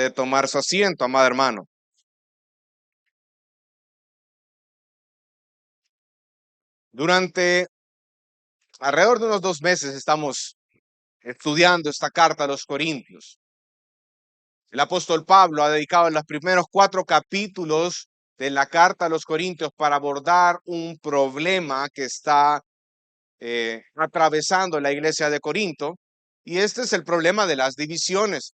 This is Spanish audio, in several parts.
Puede tomar su asiento, amado hermano. Durante alrededor de unos 2 meses estamos estudiando esta carta a los Corintios. El apóstol Pablo ha dedicado los primeros 4 capítulos de la carta a los Corintios para abordar un problema que está atravesando la iglesia de Corinto, y este es el problema de las divisiones.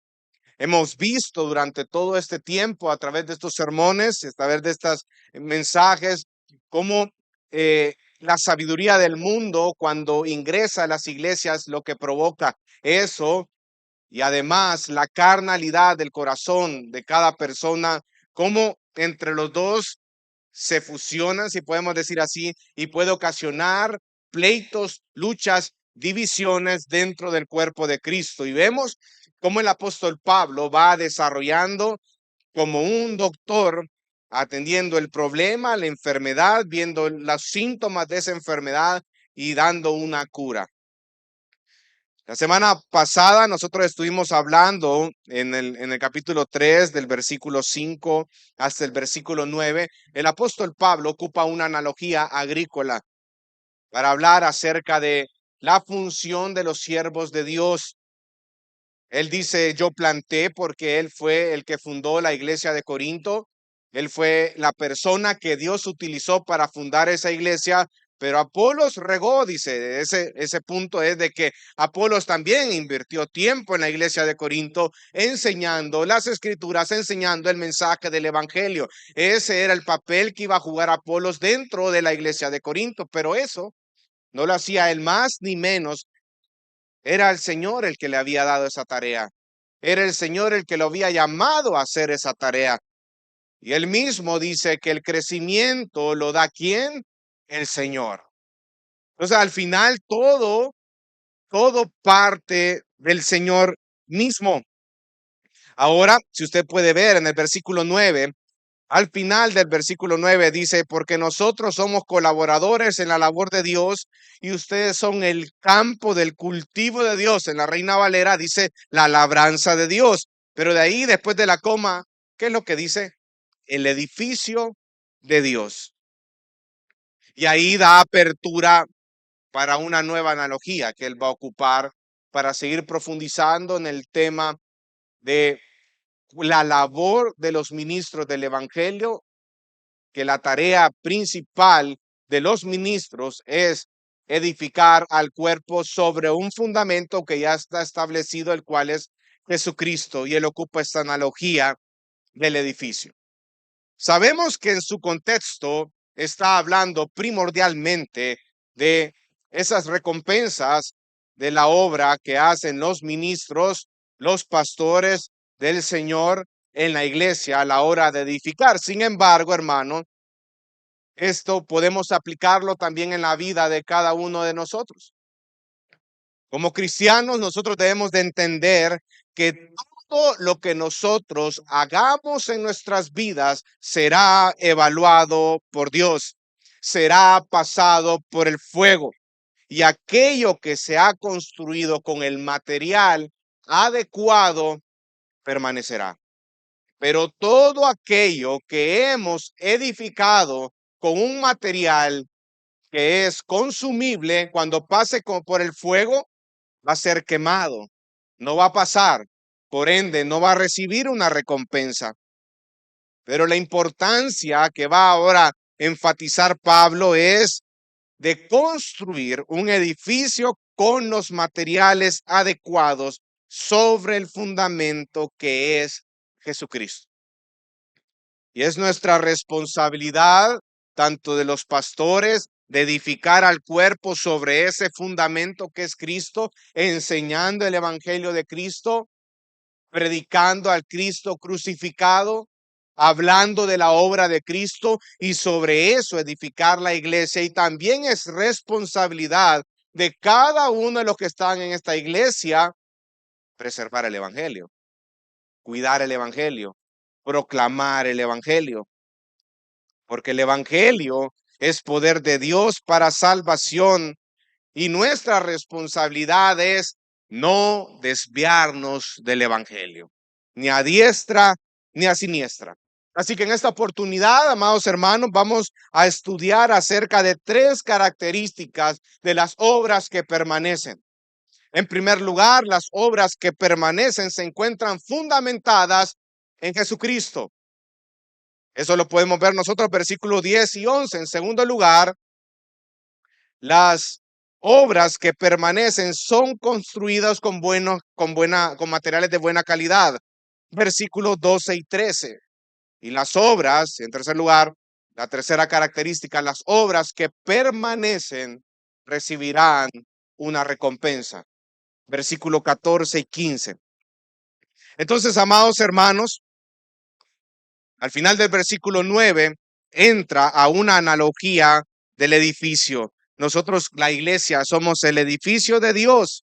Hemos visto durante todo este tiempo, a través de estos sermones, a través de estos mensajes, cómo la sabiduría del mundo, cuando ingresa a las iglesias, lo que provoca eso, y además la carnalidad del corazón de cada persona, cómo entre los dos se fusionan, si podemos decir así, y puede ocasionar pleitos, luchas, divisiones dentro del cuerpo de Cristo. Y vemos cómo el apóstol Pablo va desarrollando como un doctor, atendiendo el problema, la enfermedad, viendo los síntomas de esa enfermedad y dando una cura. La semana pasada nosotros estuvimos hablando en el capítulo 3, del versículo 5 hasta el versículo 9. El apóstol Pablo ocupa una analogía agrícola para hablar acerca de la función de los siervos de Dios. Él dice: yo planté, porque él fue el que fundó la iglesia de Corinto. Él fue la persona que Dios utilizó para fundar esa iglesia, pero Apolos regó, dice. Ese punto es de que Apolos también invirtió tiempo en la iglesia de Corinto, enseñando las escrituras, enseñando el mensaje del evangelio. Ese era el papel que iba a jugar Apolos dentro de la iglesia de Corinto, pero eso no lo hacía él más ni menos. Era el Señor el que le había dado esa tarea. Era el Señor el que lo había llamado a hacer esa tarea. Y él mismo dice que el crecimiento lo da ¿quién? El Señor. Entonces, al final, todo parte del Señor mismo. Ahora, si usted puede ver en el versículo 9, al final del versículo 9 dice: porque nosotros somos colaboradores en la labor de Dios y ustedes son el campo del cultivo de Dios. En la Reina Valera dice la labranza de Dios. Pero de ahí, después de la coma, ¿qué es lo que dice? El edificio de Dios. Y ahí da apertura para una nueva analogía que él va a ocupar para seguir profundizando en el tema de la labor de los ministros del evangelio, que la tarea principal de los ministros es edificar al cuerpo sobre un fundamento que ya está establecido, el cual es Jesucristo, y él ocupa esta analogía del edificio. Sabemos que en su contexto está hablando primordialmente de esas recompensas de la obra que hacen los ministros, los pastores del Señor en la iglesia a la hora de edificar. Sin embargo, hermano, esto podemos aplicarlo también en la vida de cada uno de nosotros. Como cristianos, nosotros debemos de entender que todo lo que nosotros hagamos en nuestras vidas será evaluado por Dios, será pasado por el fuego, y aquello que se ha construido con el material adecuado permanecerá. Pero todo aquello que hemos edificado con un material que es consumible, cuando pase por el fuego, va a ser quemado, no va a pasar, por ende no va a recibir una recompensa. Pero la importancia que va ahora a enfatizar Pablo es de construir un edificio con los materiales adecuados sobre el fundamento que es Jesucristo. Y es nuestra responsabilidad, tanto de los pastores, de edificar al cuerpo sobre ese fundamento que es Cristo, enseñando el evangelio de Cristo, predicando al Cristo crucificado, hablando de la obra de Cristo, y sobre eso edificar la iglesia. Y también es responsabilidad de cada uno de los que están en esta iglesia preservar el evangelio, cuidar el evangelio, proclamar el evangelio. Porque el evangelio es poder de Dios para salvación, y nuestra responsabilidad es no desviarnos del evangelio, ni a diestra, ni a siniestra. Así que en esta oportunidad, amados hermanos, vamos a estudiar acerca de tres características de las obras que permanecen. En primer lugar, las obras que permanecen se encuentran fundamentadas en Jesucristo. Eso lo podemos ver nosotros, versículos 10 y 11. En segundo lugar, las obras que permanecen son construidas con materiales de buena calidad. Versículos 12 y 13. Y las obras, en tercer lugar, la tercera característica, las obras que permanecen recibirán una recompensa. Versículo 14 y 15. Entonces, amados hermanos, al final del versículo 9 entra a una analogía del edificio. Nosotros, la iglesia, somos el edificio de Dios.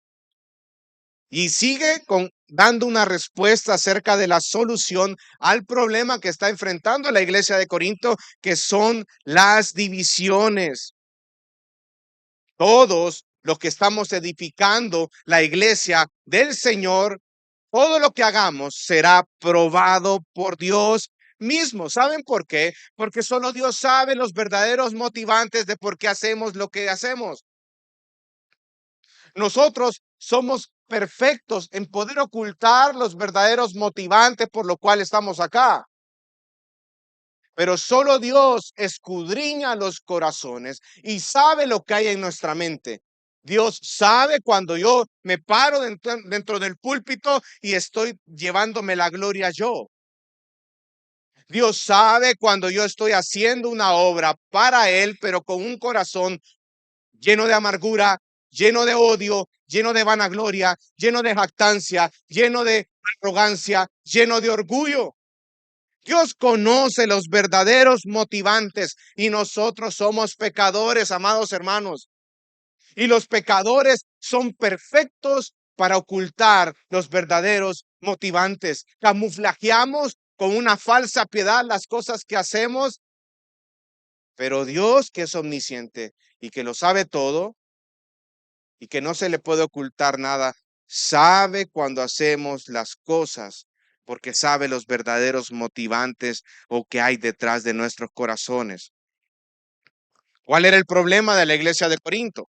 Y sigue dando una respuesta acerca de la solución al problema que está enfrentando la iglesia de Corinto, que son las divisiones. Todos los que estamos edificando la iglesia del Señor, todo lo que hagamos será probado por Dios mismo. ¿Saben por qué? Porque solo Dios sabe los verdaderos motivantes de por qué hacemos lo que hacemos. Nosotros somos perfectos en poder ocultar los verdaderos motivantes por lo cual estamos acá. Pero solo Dios escudriña los corazones y sabe lo que hay en nuestra mente. Dios sabe cuando yo me paro dentro del púlpito y estoy llevándome la gloria yo. Dios sabe cuando yo estoy haciendo una obra para Él, pero con un corazón lleno de amargura, lleno de odio, lleno de vanagloria, lleno de jactancia, lleno de arrogancia, lleno de orgullo. Dios conoce los verdaderos motivantes y nosotros somos pecadores, amados hermanos. Y los pecadores son perfectos para ocultar los verdaderos motivantes. Camuflajeamos con una falsa piedad las cosas que hacemos, pero Dios, que es omnisciente y que lo sabe todo y que no se le puede ocultar nada, sabe cuando hacemos las cosas, porque sabe los verdaderos motivantes o que hay detrás de nuestros corazones. ¿Cuál era el problema de la iglesia de Corinto?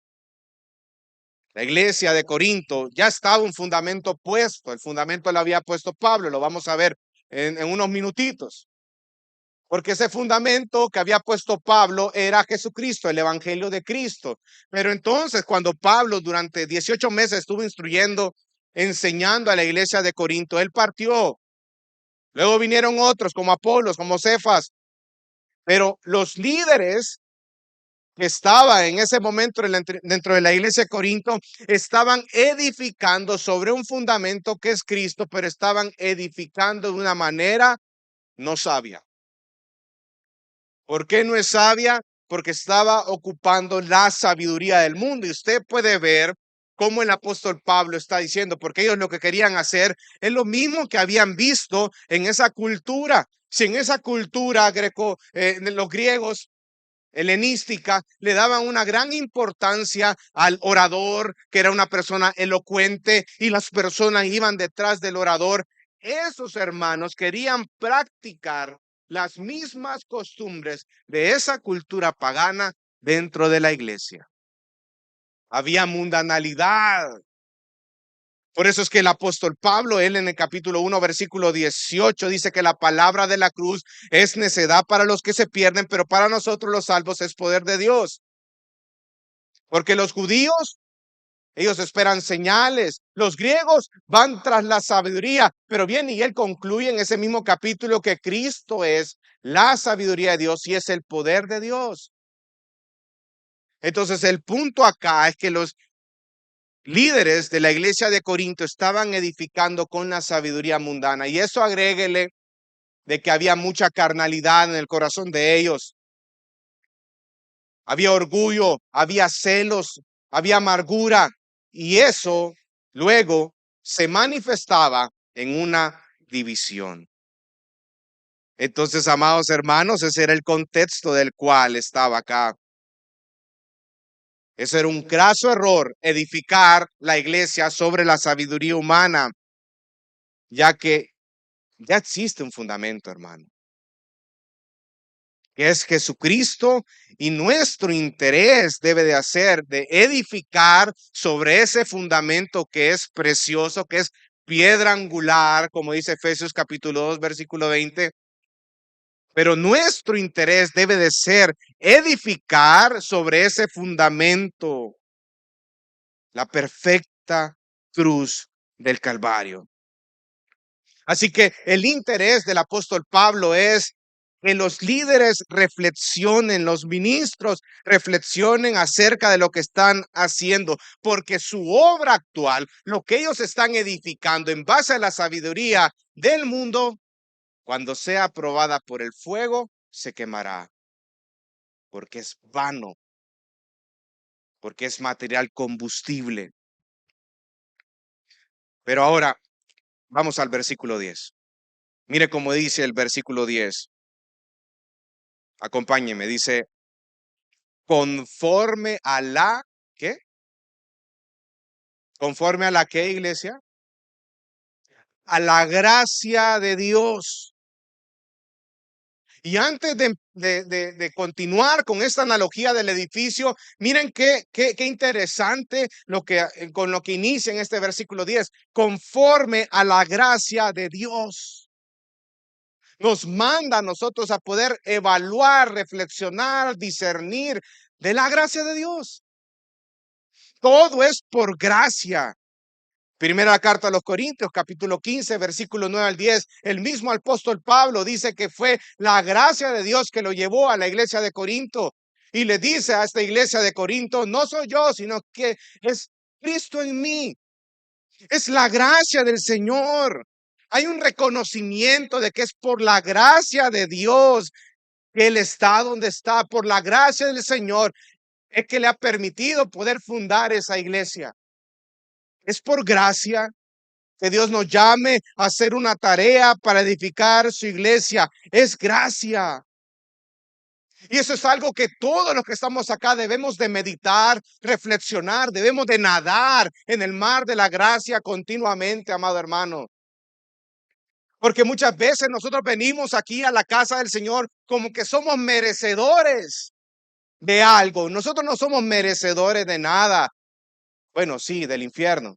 La iglesia de Corinto ya estaba un fundamento puesto. El fundamento lo había puesto Pablo. Lo vamos a ver en unos minutitos. Porque ese fundamento que había puesto Pablo era Jesucristo, el evangelio de Cristo. Pero entonces, cuando Pablo durante 18 meses estuvo instruyendo, enseñando a la iglesia de Corinto, él partió. Luego vinieron otros como Apolos, como Cefas. Pero los líderes que estaba en ese momento dentro de la iglesia de Corinto, estaban edificando sobre un fundamento que es Cristo, pero estaban edificando de una manera no sabia. ¿Por qué no es sabia? Porque estaba ocupando la sabiduría del mundo. Y usted puede ver cómo el apóstol Pablo está diciendo, porque ellos lo que querían hacer es lo mismo que habían visto en esa cultura. Si en esa cultura los griegos helenística le daban una gran importancia al orador, que era una persona elocuente, y las personas iban detrás del orador. Esos hermanos querían practicar las mismas costumbres de esa cultura pagana dentro de la iglesia. Había mundanalidad. Por eso es que el apóstol Pablo, él en el capítulo 1, versículo 18, dice que la palabra de la cruz es necedad para los que se pierden, pero para nosotros los salvos es poder de Dios. Porque los judíos, ellos esperan señales. Los griegos van tras la sabiduría. Pero bien, y él concluye en ese mismo capítulo que Cristo es la sabiduría de Dios y es el poder de Dios. Entonces el punto acá es que los líderes de la iglesia de Corinto estaban edificando con la sabiduría mundana, y eso agréguele de que había mucha carnalidad en el corazón de ellos. Había orgullo, había celos, había amargura, y eso luego se manifestaba en una división. Entonces, amados hermanos, ese era el contexto del cual estaba acá. Eso era un craso error, edificar la iglesia sobre la sabiduría humana, ya que Ya existe un fundamento, hermano, que es Jesucristo, y nuestro interés debe de hacer de edificar sobre ese fundamento que es precioso, que es piedra angular, como dice Efesios capítulo 2, versículo 20. Pero nuestro interés debe de ser edificar sobre ese fundamento, la perfecta cruz del Calvario. Así que el interés del apóstol Pablo es que los líderes reflexionen, los ministros reflexionen acerca de lo que están haciendo, porque su obra actual, lo que ellos están edificando en base a la sabiduría del mundo, cuando sea probada por el fuego, se quemará, porque es vano, porque es material combustible. Pero ahora vamos al versículo 10. Mire cómo dice el versículo 10. Acompáñeme, dice, conforme a la, ¿qué? Conforme a la, ¿qué, iglesia? A la gracia de Dios. Y antes de continuar con esta analogía del edificio, miren qué interesante con lo que inicia en este versículo 10, conforme a la gracia de Dios. Nos manda a nosotros a poder evaluar, reflexionar, discernir de la gracia de Dios. Todo es por gracia. Primera carta a los Corintios, capítulo 15, versículo 9 al 10. El mismo apóstol Pablo dice que fue la gracia de Dios que lo llevó a la iglesia de Corinto. Y le dice a esta iglesia de Corinto, no soy yo, sino que es Cristo en mí. Es la gracia del Señor. Hay un reconocimiento de que es por la gracia de Dios que Él está donde está, por la gracia del Señor, es que le ha permitido poder fundar esa iglesia. Es por gracia que Dios nos llame a hacer una tarea para edificar su iglesia. Es gracia. Y eso es algo que todos los que estamos acá debemos de meditar, reflexionar, debemos de nadar en el mar de la gracia continuamente, amado hermano. Porque muchas veces nosotros venimos aquí a la casa del Señor como que somos merecedores de algo. Nosotros no somos merecedores de nada. Bueno, sí, del infierno.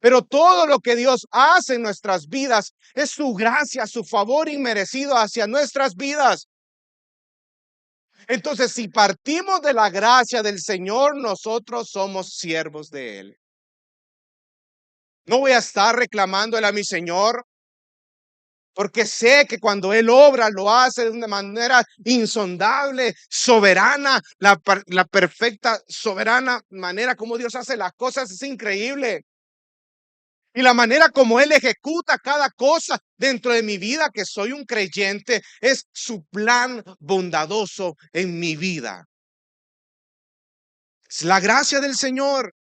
Pero todo lo que Dios hace en nuestras vidas es su gracia, su favor inmerecido hacia nuestras vidas. Entonces, si partimos de la gracia del Señor, nosotros somos siervos de Él. No voy a estar reclamándole a mi Señor, porque sé que cuando Él obra, lo hace de una manera insondable, soberana, la perfecta, soberana manera como Dios hace las cosas es increíble. Y la manera como Él ejecuta cada cosa dentro de mi vida, que soy un creyente, es su plan bondadoso en mi vida. Es la gracia del Señor.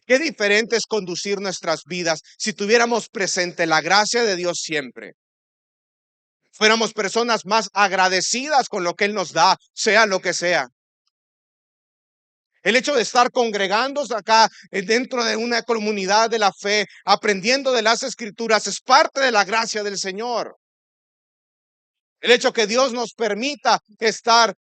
Qué diferente es conducir nuestras vidas si tuviéramos presente la gracia de Dios siempre. Fuéramos personas más agradecidas con lo que Él nos da, sea lo que sea. El hecho de estar congregándose acá dentro de una comunidad de la fe, aprendiendo de las escrituras, es parte de la gracia del Señor. El hecho que Dios nos permita estar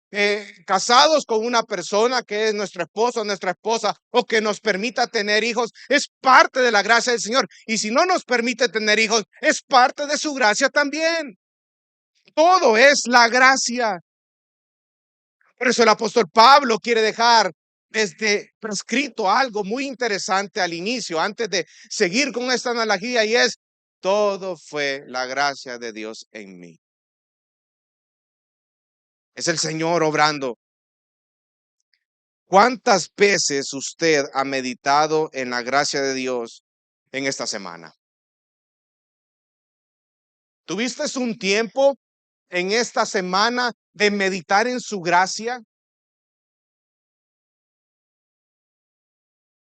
casados con una persona que es nuestro esposo, nuestra esposa, o que nos permita tener hijos, es parte de la gracia del Señor. Y si no nos permite tener hijos, es parte de su gracia también. Todo es la gracia. Por eso el apóstol Pablo quiere dejar desde prescrito algo muy interesante al inicio, antes de seguir con esta analogía, y es, todo fue la gracia de Dios en mí. Es el Señor obrando. ¿Cuántas veces usted ha meditado en la gracia de Dios en esta semana? ¿Tuviste un tiempo en esta semana de meditar en su gracia?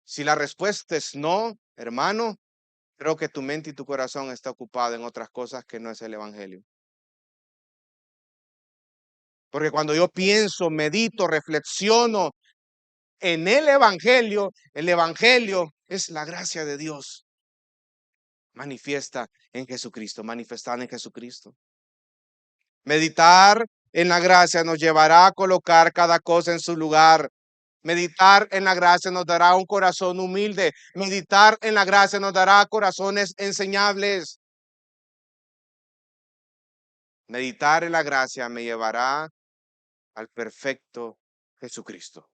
Si la respuesta es no, hermano, creo que tu mente y tu corazón está ocupado en otras cosas que no es el evangelio. Porque cuando yo pienso, medito, reflexiono en el evangelio es la gracia de Dios. Manifiesta en Jesucristo, manifestar en Jesucristo. Meditar en la gracia nos llevará a colocar cada cosa en su lugar. Meditar en la gracia nos dará un corazón humilde. Meditar en la gracia nos dará corazones enseñables. Meditar en la gracia me llevará al perfecto Jesucristo.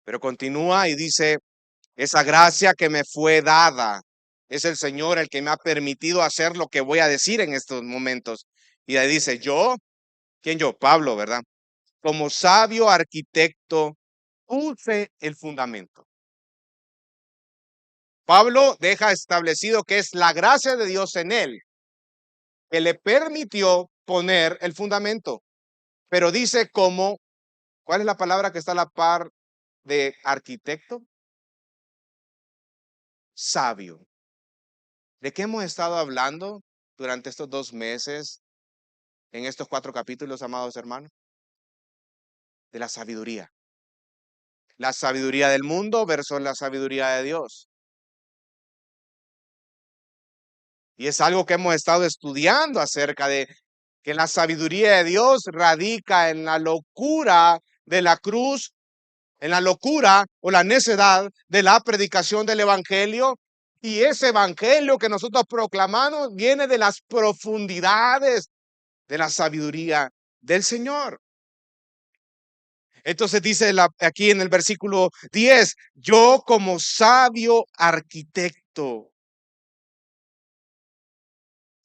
Pero continúa y dice, esa gracia que me fue dada, es el Señor el que me ha permitido hacer lo que voy a decir en estos momentos. Y ahí dice, yo, ¿quién yo? Pablo, ¿verdad? Como sabio arquitecto, puse el fundamento. Pablo deja establecido que es la gracia de Dios en él que le permitió poner el fundamento. Pero dice como, ¿cuál es la palabra que está a la par de arquitecto? Sabio. ¿De qué hemos estado hablando durante estos 2 meses en estos 4 capítulos, amados hermanos? De la sabiduría. La sabiduría del mundo versus la sabiduría de Dios. Y es algo que hemos estado estudiando acerca de que la sabiduría de Dios radica en la locura de la cruz, en la locura o la necedad de la predicación del evangelio. Y ese evangelio que nosotros proclamamos viene de las profundidades de la sabiduría del Señor. Entonces dice aquí en el versículo 10, yo como sabio arquitecto.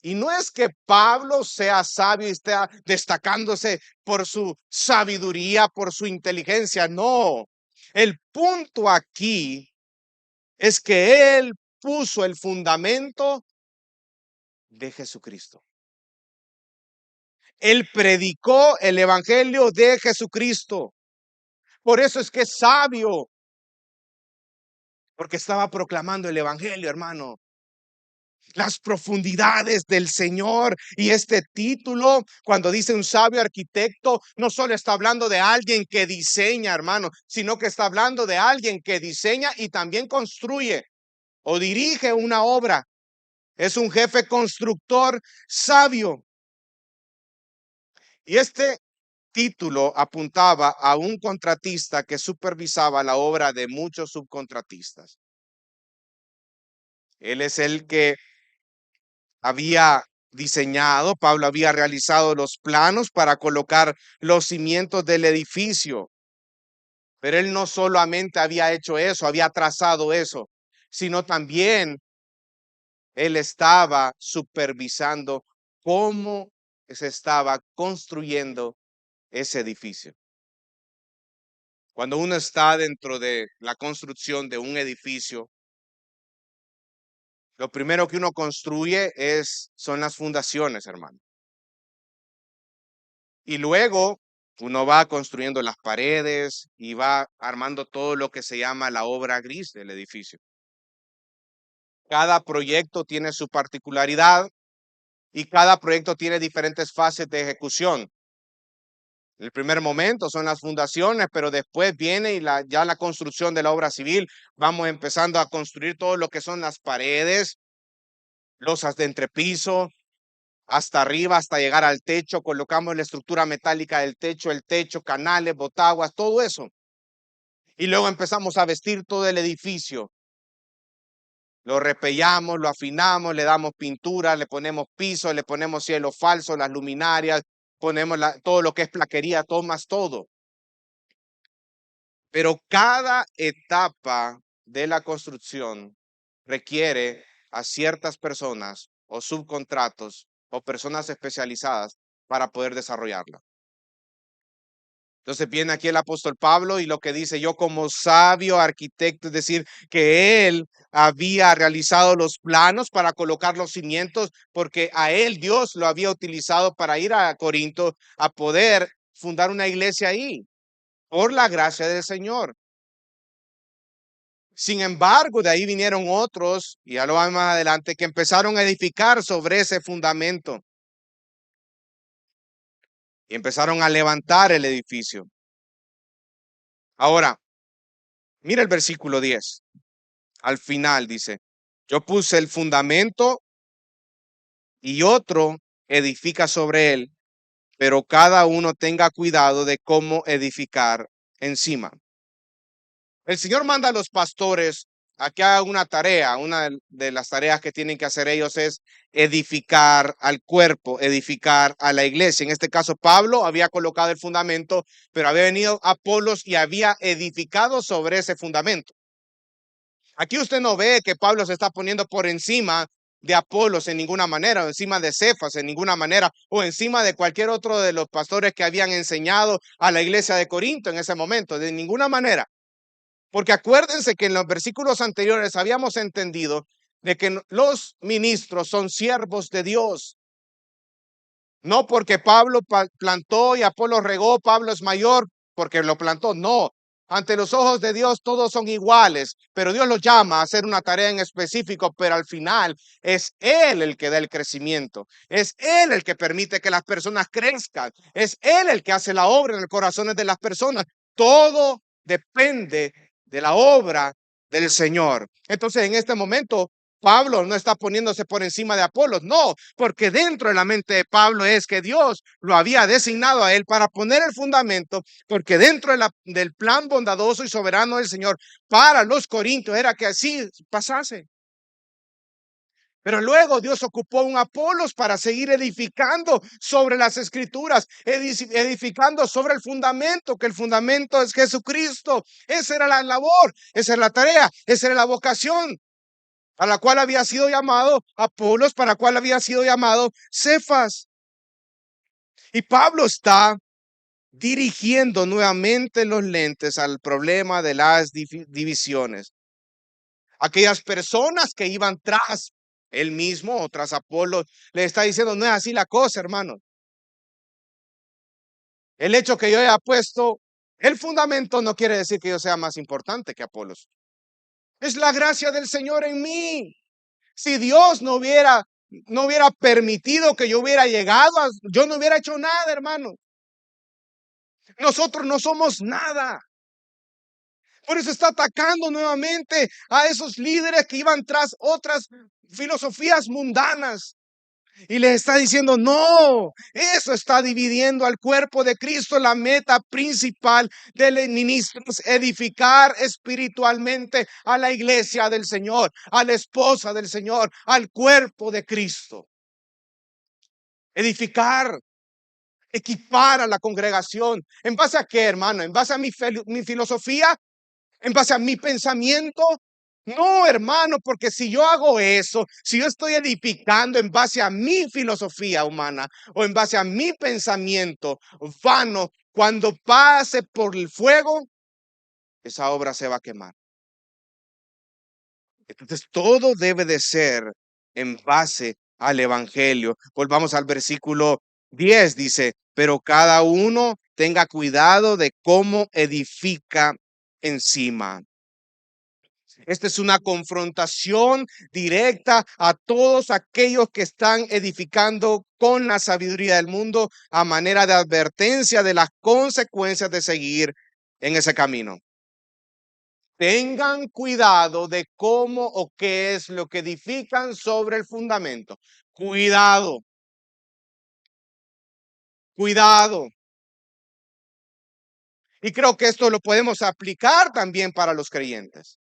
Y no es que Pablo sea sabio y esté destacándose por su sabiduría, por su inteligencia, no. El punto aquí es que él puso el fundamento de Jesucristo. Él predicó el evangelio de Jesucristo. Por eso es que es sabio, porque estaba proclamando el evangelio, hermano. Las profundidades del Señor. Y este título, cuando dice un sabio arquitecto, no solo está hablando de alguien que diseña, hermano, sino que está hablando de alguien que diseña y también construye o dirige una obra. Es un jefe constructor sabio. Y este título apuntaba a un contratista que supervisaba la obra de muchos subcontratistas. Él es el que había diseñado, Pablo había realizado los planos para colocar los cimientos del edificio. Pero él no solamente había hecho eso, había trazado eso, sino también él estaba supervisando cómo se estaba construyendo ese edificio. Cuando uno está dentro de la construcción de un edificio, lo primero que uno construye son las fundaciones, hermano. Y luego uno va construyendo las paredes y va armando todo lo que se llama la obra gris del edificio. Cada proyecto tiene su particularidad y cada proyecto tiene diferentes fases de ejecución. El primer momento son las fundaciones, pero después viene ya la construcción de la obra civil. Vamos empezando a construir todo lo que son las paredes, losas de entrepiso, hasta arriba, hasta llegar al techo. Colocamos la estructura metálica del techo, el techo, canales, botaguas, todo eso. Y luego empezamos a vestir todo el edificio. Lo repellamos, lo afinamos, le damos pintura, le ponemos piso, le ponemos cielo falso, las luminarias, ponemos todo lo que es plaquería, tomas todo. Pero cada etapa de la construcción requiere a ciertas personas o subcontratos o personas especializadas para poder desarrollarla. Entonces viene aquí el apóstol Pablo y lo que dice, yo como sabio arquitecto, es decir, que él había realizado los planos para colocar los cimientos, porque a él Dios lo había utilizado para ir a Corinto a poder fundar una iglesia ahí, por la gracia del Señor. Sin embargo, de ahí vinieron otros, y ya lo vamos más adelante, que empezaron a edificar sobre ese fundamento. Y empezaron a levantar el edificio. Ahora, mira el versículo 10. Al final dice, Yo puse el fundamento y otro edifica sobre él, pero cada uno tenga cuidado de cómo edificar encima. El Señor manda a los pastores a que hagan una tarea. Una de las tareas que tienen que hacer ellos es edificar al cuerpo, edificar a la iglesia. En este caso, Pablo había colocado el fundamento, pero había venido Apolos y había edificado sobre ese fundamento. Aquí usted no ve que Pablo se está poniendo por encima de Apolos en ninguna manera, o encima de Cefas en ninguna manera, o encima de cualquier otro de los pastores que habían enseñado a la iglesia de Corinto en ese momento, de ninguna manera. Porque acuérdense que en los versículos anteriores habíamos entendido de que los ministros son siervos de Dios. No porque Pablo plantó y Apolo regó, Pablo es mayor porque lo plantó. No, ante los ojos de Dios todos son iguales, pero Dios los llama a hacer una tarea en específico, pero al final es Él el que da el crecimiento. Es Él el que permite que las personas crezcan. Es Él el que hace la obra en los corazones de las personas. Todo depende de la obra del Señor. Entonces, en este momento, Pablo no está poniéndose por encima de Apolos, no, porque dentro de la mente de Pablo es que Dios lo había designado a él para poner el fundamento, porque dentro del plan bondadoso y soberano del Señor para los corintios era que así pasase. Pero luego Dios ocupó un Apolos para seguir edificando sobre las escrituras, edificando sobre el fundamento, que el fundamento es Jesucristo. Esa era la labor, esa era la tarea, esa era la vocación a la cual había sido llamado Apolos, para la cual había sido llamado Cefas. Y Pablo está dirigiendo nuevamente los lentes al problema de las divisiones. Aquellas personas que iban tras él mismo o tras Apolo, le está diciendo, no es así la cosa, hermano. El hecho que yo haya puesto el fundamento no quiere decir que yo sea más importante que Apolos. Es la gracia del Señor en mí. Si Dios no hubiera permitido que yo hubiera llegado, yo no hubiera hecho nada, hermano. Nosotros no somos nada. Por eso está atacando nuevamente a esos líderes que iban tras otras filosofías mundanas. Y les está diciendo, no, eso está dividiendo al cuerpo de Cristo. La meta principal del ministro es edificar espiritualmente a la iglesia del Señor, a la esposa del Señor, al cuerpo de Cristo. Edificar, equipar a la congregación. ¿En base a qué, hermano? ¿En base a mi filosofía? ¿En base a mi pensamiento? No, hermano, porque si yo hago eso, si yo estoy edificando en base a mi filosofía humana o en base a mi pensamiento vano, cuando pase por el fuego, esa obra se va a quemar. Entonces, todo debe de ser en base al evangelio. Volvamos al versículo 10, dice, pero cada uno tenga cuidado de cómo edifica encima. Esta es una confrontación directa a todos aquellos que están edificando con la sabiduría del mundo a manera de advertencia de las consecuencias de seguir en ese camino. Tengan cuidado de cómo o qué es lo que edifican sobre el fundamento. Cuidado, cuidado. Y creo que esto lo podemos aplicar también para los creyentes.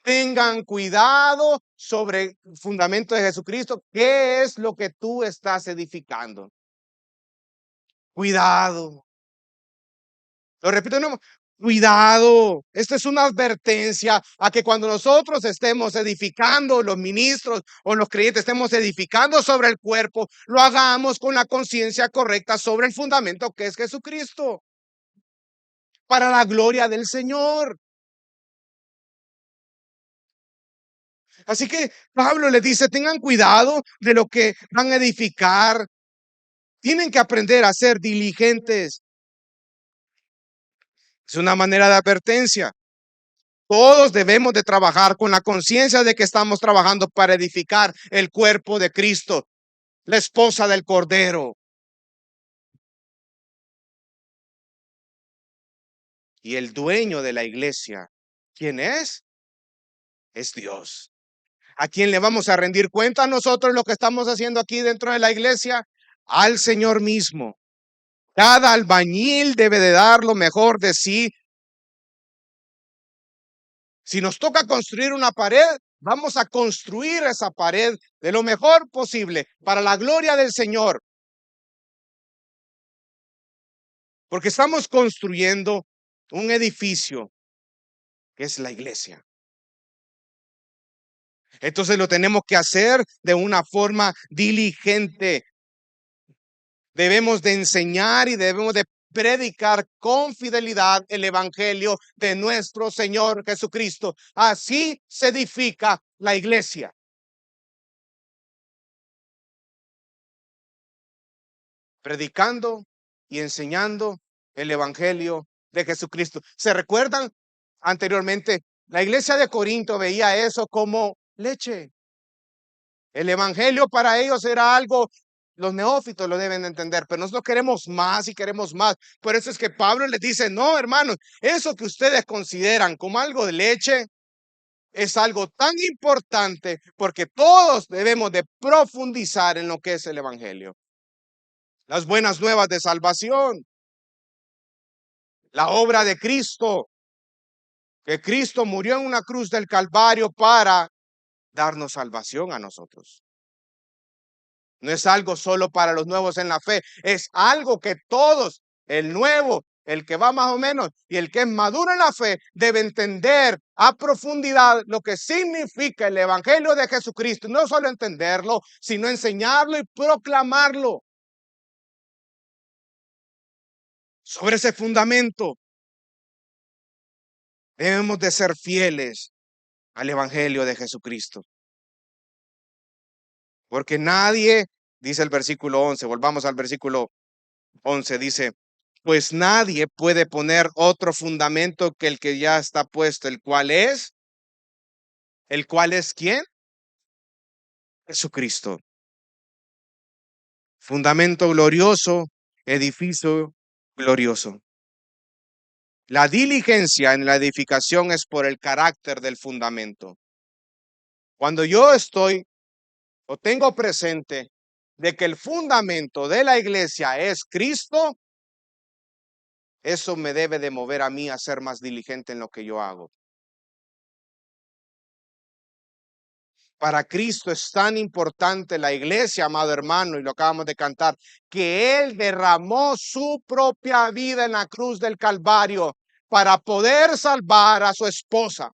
Tengan cuidado sobre el fundamento de Jesucristo. ¿Qué es lo que tú estás edificando? Cuidado. Lo repito, no, cuidado. Esta es una advertencia a que cuando nosotros estemos edificando, los ministros o los creyentes estemos edificando sobre el cuerpo, lo hagamos con la conciencia correcta sobre el fundamento que es Jesucristo, para la gloria del Señor. Así que Pablo le dice, tengan cuidado de lo que van a edificar. Tienen que aprender a ser diligentes. Es una manera de advertencia. Todos debemos de trabajar con la conciencia de que estamos trabajando para edificar el cuerpo de Cristo, la esposa del Cordero. Y el dueño de la iglesia, ¿quién es? es Dios. ¿A quién le vamos a rendir cuenta nosotros lo que estamos haciendo aquí dentro de la iglesia? Al Señor mismo. Cada albañil debe de dar lo mejor de sí. Si nos toca construir una pared, vamos a construir esa pared de lo mejor posible para la gloria del Señor. Porque estamos construyendo un edificio que es la iglesia. Entonces lo tenemos que hacer de una forma diligente. Debemos de enseñar y debemos de predicar con fidelidad el evangelio de nuestro Señor Jesucristo. Así se edifica la iglesia. Predicando y enseñando el evangelio de Jesucristo. ¿Se recuerdan anteriormente? La iglesia de Corinto veía eso como leche. El evangelio para ellos era algo, los neófitos lo deben entender, pero nosotros queremos más y queremos más. Por eso es que Pablo les dice, no, hermanos, eso que ustedes consideran como algo de leche es algo tan importante porque todos debemos de profundizar en lo que es el evangelio. Las buenas nuevas de salvación, la obra de Cristo, que Cristo murió en una cruz del Calvario para darnos salvación a nosotros. No es algo solo para los nuevos en la fe, es algo que todos, el nuevo, el que va más o menos y el que es maduro en la fe, debe entender a profundidad lo que significa el evangelio de Jesucristo. No solo entenderlo, sino enseñarlo y proclamarlo. Sobre ese fundamento debemos de ser fieles al evangelio de Jesucristo. Porque nadie, dice el versículo 11, volvamos al versículo 11, dice, pues nadie puede poner otro fundamento que el que ya está puesto, el cual es ¿quién? Jesucristo. Fundamento glorioso, edificio glorioso. La diligencia en la edificación es por el carácter del fundamento. Cuando yo estoy o tengo presente de que el fundamento de la iglesia es Cristo, eso me debe de mover a mí a ser más diligente en lo que yo hago. Para Cristo es tan importante la iglesia, amado hermano, y lo acabamos de cantar, que Él derramó su propia vida en la cruz del Calvario para poder salvar a su esposa.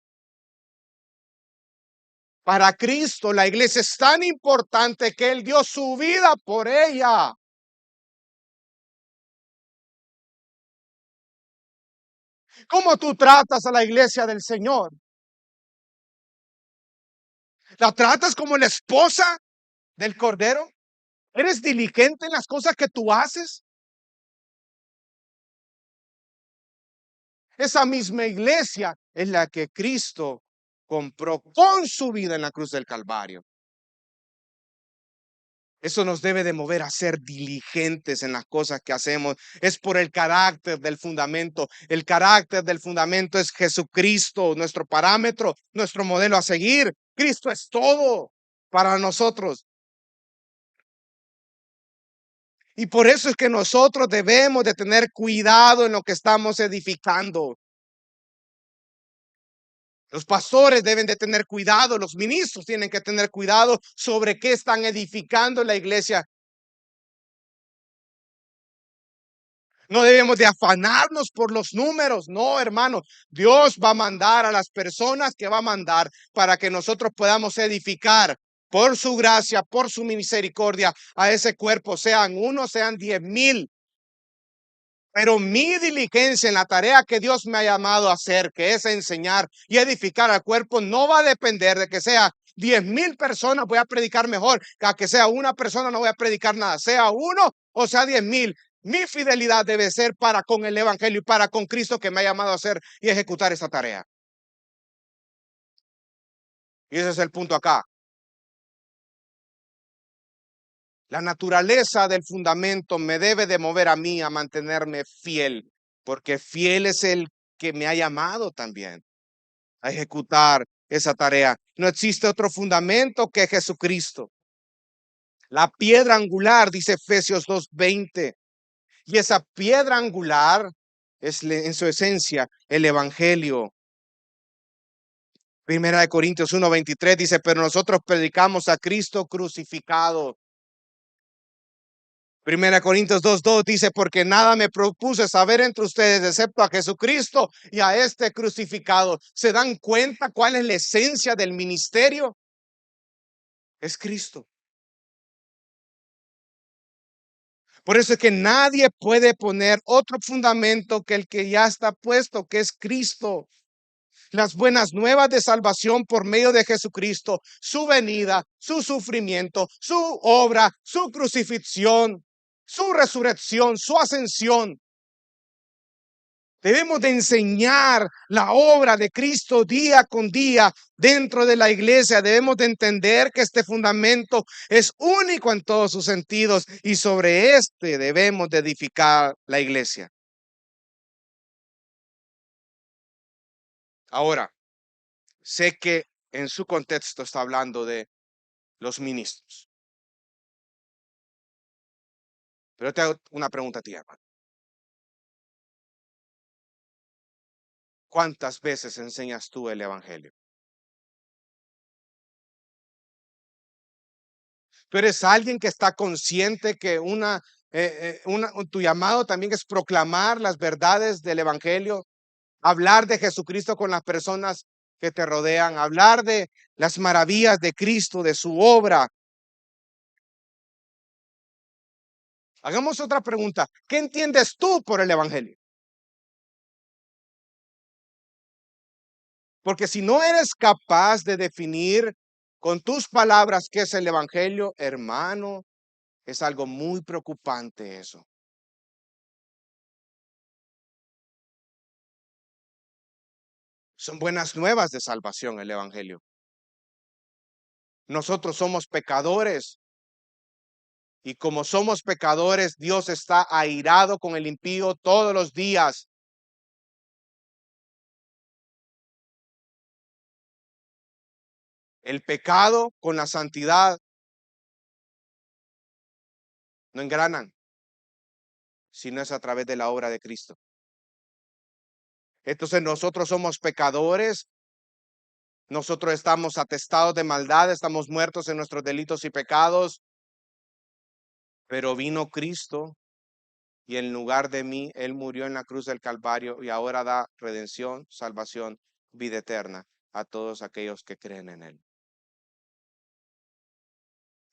Para Cristo la iglesia es tan importante que Él dio su vida por ella. ¿Cómo tú tratas a la iglesia del Señor? ¿La tratas como la esposa del Cordero? ¿Eres diligente en las cosas que tú haces? Esa misma iglesia es la que Cristo compró con su vida en la cruz del Calvario. Eso nos debe de mover a ser diligentes en las cosas que hacemos. Es por el carácter del fundamento. El carácter del fundamento es Jesucristo, nuestro parámetro, nuestro modelo a seguir. Cristo es todo para nosotros. Y por eso es que nosotros debemos de tener cuidado en lo que estamos edificando. Los pastores deben de tener cuidado, los ministros tienen que tener cuidado sobre qué están edificando la iglesia. No debemos de afanarnos por los números, no, hermano. Dios va a mandar a las personas que va a mandar para que nosotros podamos edificar por su gracia, por su misericordia a ese cuerpo, sean uno, sean 10,000. Pero mi diligencia en la tarea que Dios me ha llamado a hacer, que es enseñar y edificar al cuerpo, no va a depender de que sea 10,000 personas, voy a predicar mejor, que sea una persona, no voy a predicar nada, sea uno o sea 10,000. Mi fidelidad debe ser para con el evangelio y para con Cristo que me ha llamado a hacer y ejecutar esta tarea. Y ese es el punto acá. La naturaleza del fundamento me debe de mover a mí a mantenerme fiel, porque fiel es el que me ha llamado también a ejecutar esa tarea. No existe otro fundamento que Jesucristo. La piedra angular, dice Efesios 2:20. Y esa piedra angular es en su esencia el evangelio. Primera de Corintios 1:23 dice, pero nosotros predicamos a Cristo crucificado. Primera de Corintios 2:2 dice, porque nada me propuse saber entre ustedes excepto a Jesucristo y a este crucificado. ¿Se dan cuenta cuál es la esencia del ministerio? Es Cristo. Por eso es que nadie puede poner otro fundamento que el que ya está puesto, que es Cristo. Las buenas nuevas de salvación por medio de Jesucristo, su venida, su sufrimiento, su obra, su crucifixión, su resurrección, su ascensión. Debemos de enseñar la obra de Cristo día con día dentro de la iglesia. Debemos de entender que este fundamento es único en todos sus sentidos y sobre este debemos de edificar la iglesia. Ahora, sé que en su contexto está hablando de los ministros, pero te hago una pregunta a ti, hermano. ¿Cuántas veces enseñas tú el evangelio? Tú eres alguien que está consciente que tu llamado también es proclamar las verdades del evangelio, hablar de Jesucristo con las personas que te rodean, hablar de las maravillas de Cristo, de su obra. Hagamos otra pregunta. ¿Qué entiendes tú por el evangelio? Porque si no eres capaz de definir con tus palabras qué es el evangelio, hermano, es algo muy preocupante eso. Son buenas nuevas de salvación el evangelio. Nosotros somos pecadores y como somos pecadores, Dios está airado con el impío todos los días. El pecado con la santidad no engranan, sino es a través de la obra de Cristo. Entonces nosotros somos pecadores, nosotros estamos atestados de maldad, estamos muertos en nuestros delitos y pecados, pero vino Cristo y en lugar de mí, Él murió en la cruz del Calvario y ahora da redención, salvación, vida eterna a todos aquellos que creen en Él.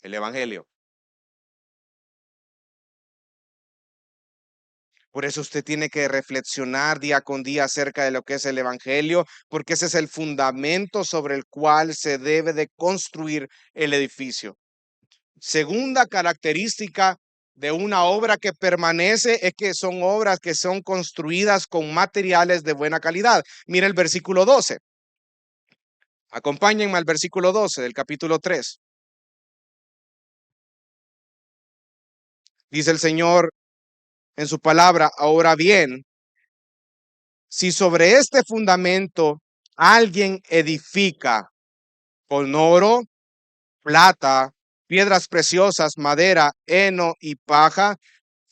El Evangelio. Por eso usted tiene que reflexionar día con día acerca de lo que es el Evangelio, porque ese es el fundamento sobre el cual se debe de construir el edificio. Segunda característica de una obra que permanece es que son obras que son construidas con materiales de buena calidad. Mira el versículo 12. Acompáñenme al versículo 12 del capítulo 3. Dice el Señor en su palabra, ahora bien, si sobre este fundamento alguien edifica con oro, plata, piedras preciosas, madera, heno y paja,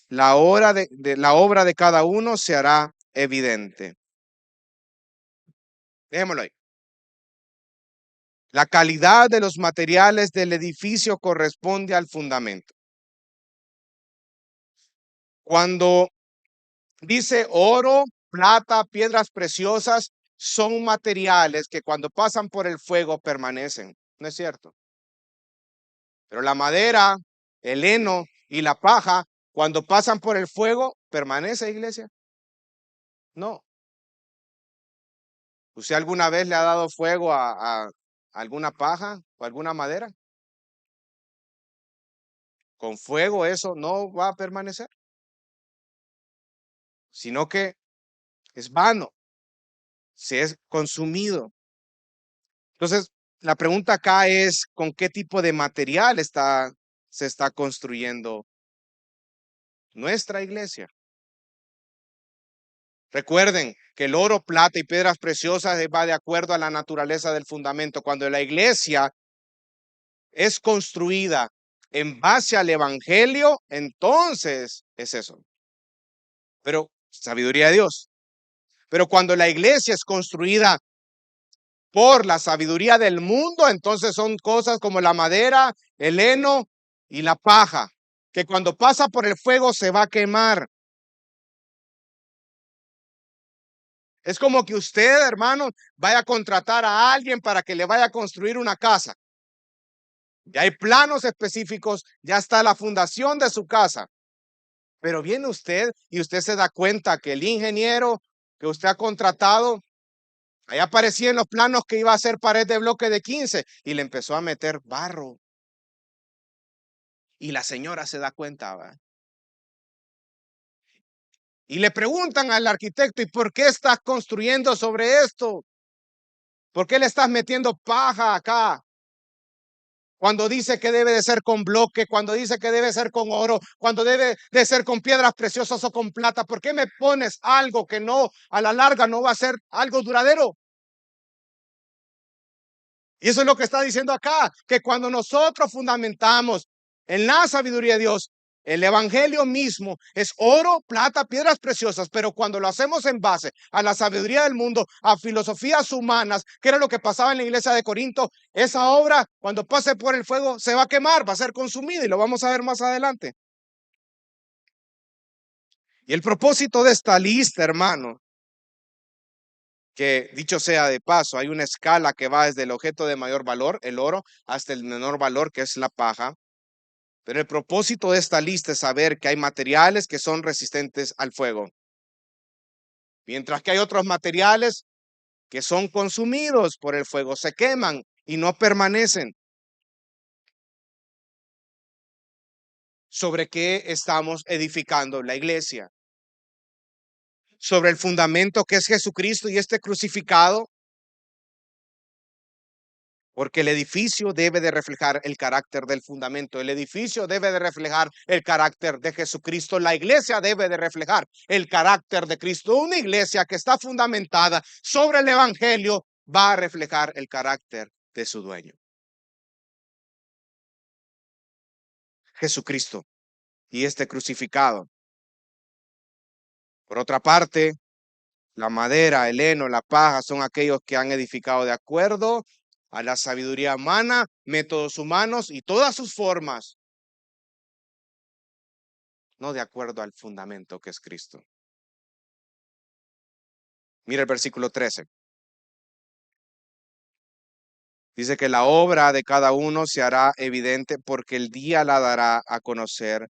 la obra de cada uno se hará evidente. Dejémoslo ahí. La calidad de los materiales del edificio corresponde al fundamento. Cuando dice oro, plata, piedras preciosas, son materiales que cuando pasan por el fuego permanecen. ¿No es cierto? Pero la madera, el heno y la paja, cuando pasan por el fuego, ¿permanece, iglesia? No. ¿Usted alguna vez le ha dado fuego a alguna paja o alguna madera? Con fuego eso no va a permanecer, sino que es vano, se es consumido. Entonces, la pregunta acá es, ¿con qué tipo de material se está construyendo nuestra iglesia? Recuerden que el oro, plata y piedras preciosas va de acuerdo a la naturaleza del fundamento. Cuando la iglesia es construida en base al evangelio, entonces es eso. Pero sabiduría de Dios. Pero cuando la iglesia es construida por la sabiduría del mundo, entonces son cosas como la madera, el heno y la paja, que cuando pasa por el fuego se va a quemar. Es como que usted, hermano, vaya a contratar a alguien para que le vaya a construir una casa. Ya hay planos específicos, ya está la fundación de su casa. Pero viene usted y usted se da cuenta que el ingeniero que usted ha contratado, ahí aparecía en los planos que iba a hacer pared de bloque de 15 y le empezó a meter barro. Y la señora se da cuenta, ¿va? Y le preguntan al arquitecto, ¿y por qué estás construyendo sobre esto? ¿Por qué le estás metiendo paja acá? Cuando dice que debe de ser con bloque, cuando dice que debe ser con oro, cuando debe de ser con piedras preciosas o con plata, ¿por qué me pones algo que no, a la larga no va a ser algo duradero? Y eso es lo que está diciendo acá, que cuando nosotros fundamentamos en la sabiduría de Dios, el evangelio mismo es oro, plata, piedras preciosas, pero cuando lo hacemos en base a la sabiduría del mundo, a filosofías humanas, que era lo que pasaba en la iglesia de Corinto, esa obra, cuando pase por el fuego, se va a quemar, va a ser consumida y lo vamos a ver más adelante. Y el propósito de esta lista, hermano, que dicho sea de paso, hay una escala que va desde el objeto de mayor valor, el oro, hasta el menor valor, que es la paja. Pero el propósito de esta lista es saber que hay materiales que son resistentes al fuego, mientras que hay otros materiales que son consumidos por el fuego, se queman y no permanecen. ¿Sobre qué estamos edificando la iglesia? ¿Sobre el fundamento que es Jesucristo y este crucificado? Porque el edificio debe de reflejar el carácter del fundamento, el edificio debe de reflejar el carácter de Jesucristo, la iglesia debe de reflejar el carácter de Cristo. Una iglesia que está fundamentada sobre el evangelio va a reflejar el carácter de su dueño, Jesucristo y este crucificado. Por otra parte, la madera, el heno, la paja son aquellos que han edificado de acuerdo a la sabiduría humana, métodos humanos y todas sus formas, no de acuerdo al fundamento que es Cristo. Mira el versículo 13. Dice que la obra de cada uno se hará evidente porque el día la dará a conocer,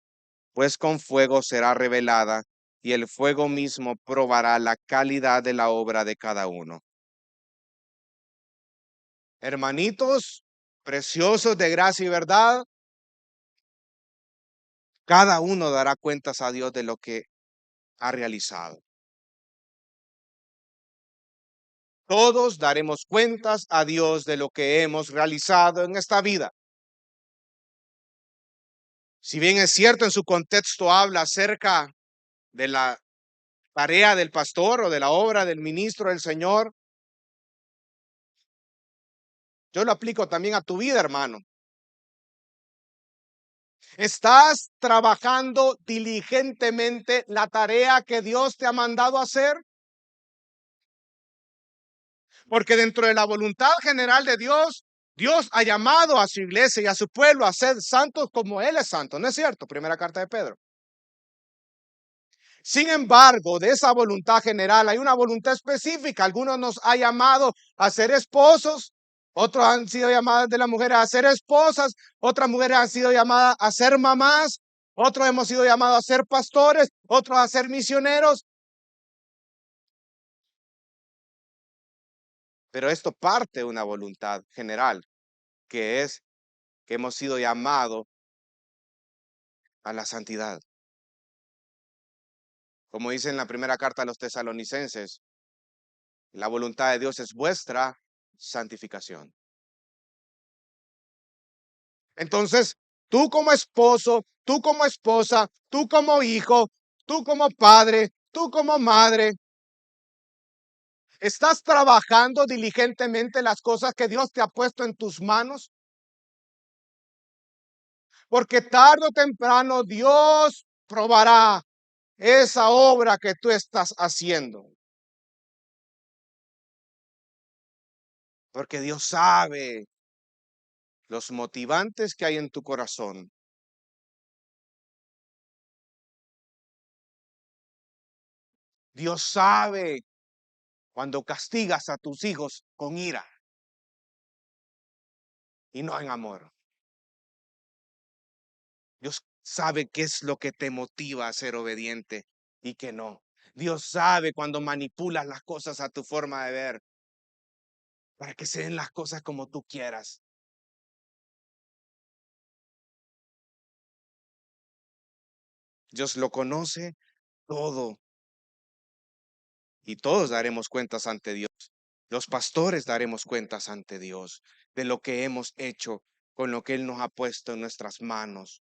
pues con fuego será revelada y el fuego mismo probará la calidad de la obra de cada uno. Hermanitos preciosos de gracia y verdad, cada uno dará cuentas a Dios de lo que ha realizado. Todos daremos cuentas a Dios de lo que hemos realizado en esta vida. Si bien es cierto, en su contexto habla acerca de la tarea del pastor o de la obra del ministro del Señor, yo lo aplico también a tu vida, hermano. ¿Estás trabajando diligentemente la tarea que Dios te ha mandado a hacer? Porque dentro de la voluntad general de Dios, Dios ha llamado a su iglesia y a su pueblo a ser santos como Él es santo. ¿No es cierto? Primera carta de Pedro. Sin embargo, de esa voluntad general hay una voluntad específica. Algunos nos ha llamado a ser esposos, otros han sido llamadas de las mujeres a ser esposas, otras mujeres han sido llamadas a ser mamás, otros hemos sido llamados a ser pastores, otros a ser misioneros. Pero esto parte de una voluntad general, que es que hemos sido llamados a la santidad. Como dice en la primera carta a los tesalonicenses, la voluntad de Dios es vuestra santificación. Entonces, tú como esposo, tú como esposa, tú como hijo, tú como padre, tú como madre, ¿Estás trabajando diligentemente las cosas que Dios te ha puesto en tus manos? Porque tarde o temprano Dios probará esa obra que tú estás haciendo. Porque Dios sabe los motivantes que hay en tu corazón. Dios sabe cuando castigas a tus hijos con ira y no en amor. Dios sabe qué es lo que te motiva a ser obediente y que no. Dios sabe cuando manipulas las cosas a tu forma de ver para que se den las cosas como tú quieras. Dios lo conoce todo y todos daremos cuentas ante Dios. Los pastores daremos cuentas ante Dios de lo que hemos hecho con lo que Él nos ha puesto en nuestras manos.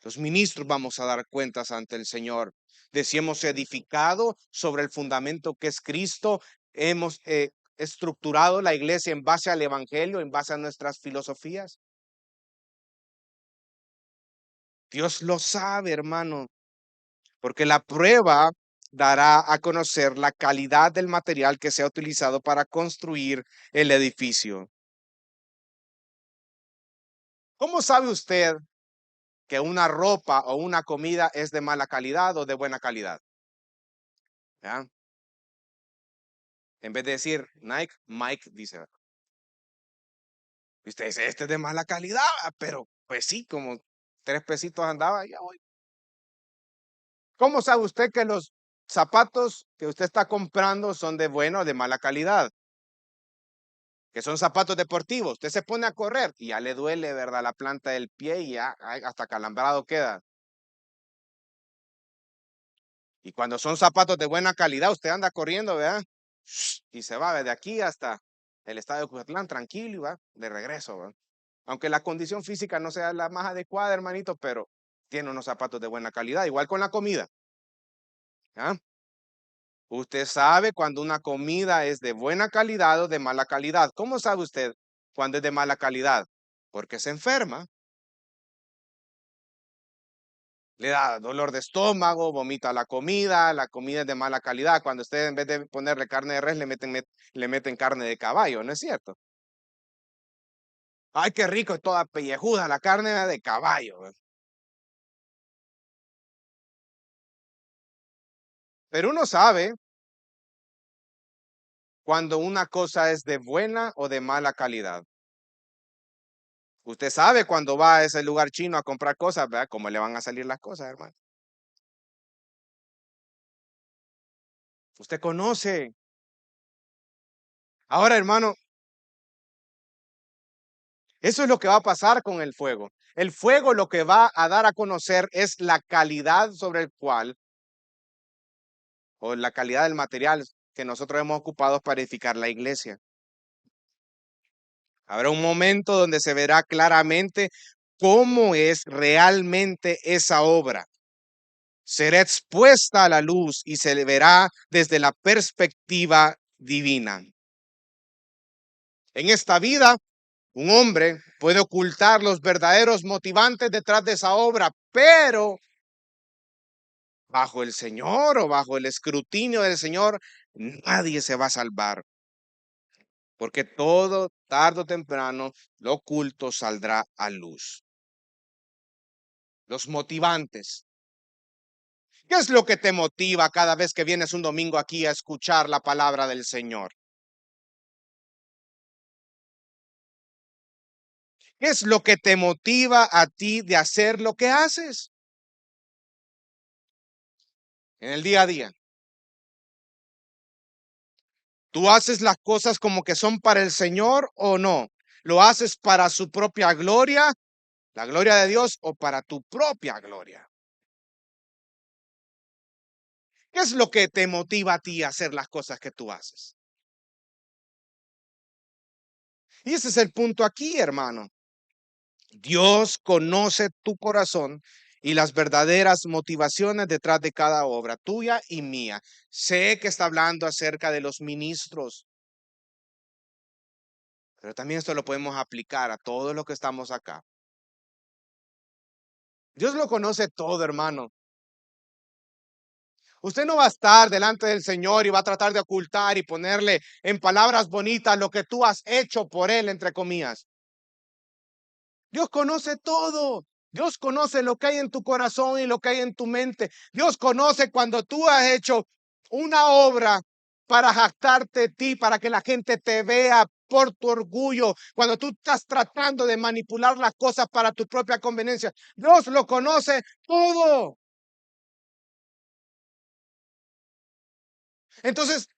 Los ministros vamos a dar cuentas ante el Señor de si hemos edificado sobre el fundamento que es Cristo, hemos estructurado la iglesia en base al Evangelio, en base a nuestras filosofías. Dios lo sabe, hermano, porque la prueba dará a conocer la calidad del material que se ha utilizado para construir el edificio. ¿Cómo sabe usted que una ropa o una comida es de mala calidad o de buena calidad? ¿Ya? En vez de decir Nike, Mike dice, usted dice, este es de mala calidad, pero pues sí, como 3 pesitos andaba, ya voy. ¿Cómo sabe usted que los zapatos que usted está comprando son de buena o de mala calidad? Que son zapatos deportivos. Usted se pone a correr y ya le duele, ¿verdad? La planta del pie y ya ay, hasta calambrado queda. Y cuando son zapatos de buena calidad, usted anda corriendo, ¿verdad? Y se va de aquí hasta el estadio de Cucatlán tranquilo y va de regreso, ¿verdad? Aunque la condición física no sea la más adecuada, hermanito, pero tiene unos zapatos de buena calidad. Igual con la comida. ¿Ah? Usted sabe cuando una comida es de buena calidad o de mala calidad. ¿Cómo sabe usted cuando es de mala calidad? Porque se enferma, le da dolor de estómago, vomita la comida es de mala calidad. Cuando usted en vez de ponerle carne de res le meten carne de caballo, ¿no es cierto? Ay, qué rico, es toda pellejuda la carne de caballo. Pero uno sabe cuando una cosa es de buena o de mala calidad. Usted sabe cuando va a ese lugar chino a comprar cosas, ¿verdad? ¿Cómo le van a salir las cosas, hermano? Usted conoce. Ahora, hermano, eso es lo que va a pasar con el fuego. El fuego lo que va a dar a conocer es la calidad sobre el cual, o la calidad del material que nosotros hemos ocupado para edificar la iglesia. Habrá un momento donde se verá claramente cómo es realmente esa obra. Será expuesta a la luz y se verá desde la perspectiva divina. En esta vida, un hombre puede ocultar los verdaderos motivantes detrás de esa obra, pero bajo el Señor o bajo el escrutinio del Señor, nadie se va a salvar, porque todo, tarde o temprano, lo oculto saldrá a luz. Los motivantes. ¿Qué es lo que te motiva cada vez que vienes un domingo aquí a escuchar la palabra del Señor? ¿Qué es lo que te motiva a ti de hacer lo que haces en el día a día? ¿Tú haces las cosas como que son para el Señor o no? ¿Lo haces para su propia gloria, la gloria de Dios, o para tu propia gloria? ¿Qué es lo que te motiva a ti a hacer las cosas que tú haces? Y ese es el punto aquí, hermano. Dios conoce tu corazón y las verdaderas motivaciones detrás de cada obra, tuya y mía. Sé que está hablando acerca de los ministros, pero también esto lo podemos aplicar a todos los que estamos acá. Dios lo conoce todo, hermano. Usted no va a estar delante del Señor y va a tratar de ocultar y ponerle en palabras bonitas lo que tú has hecho por Él, entre comillas. Dios conoce todo. Dios conoce lo que hay en tu corazón y lo que hay en tu mente. Dios conoce cuando tú has hecho una obra para jactarte de ti, para que la gente te vea por tu orgullo, cuando tú estás tratando de manipular las cosas para tu propia conveniencia. Dios lo conoce todo. Entonces,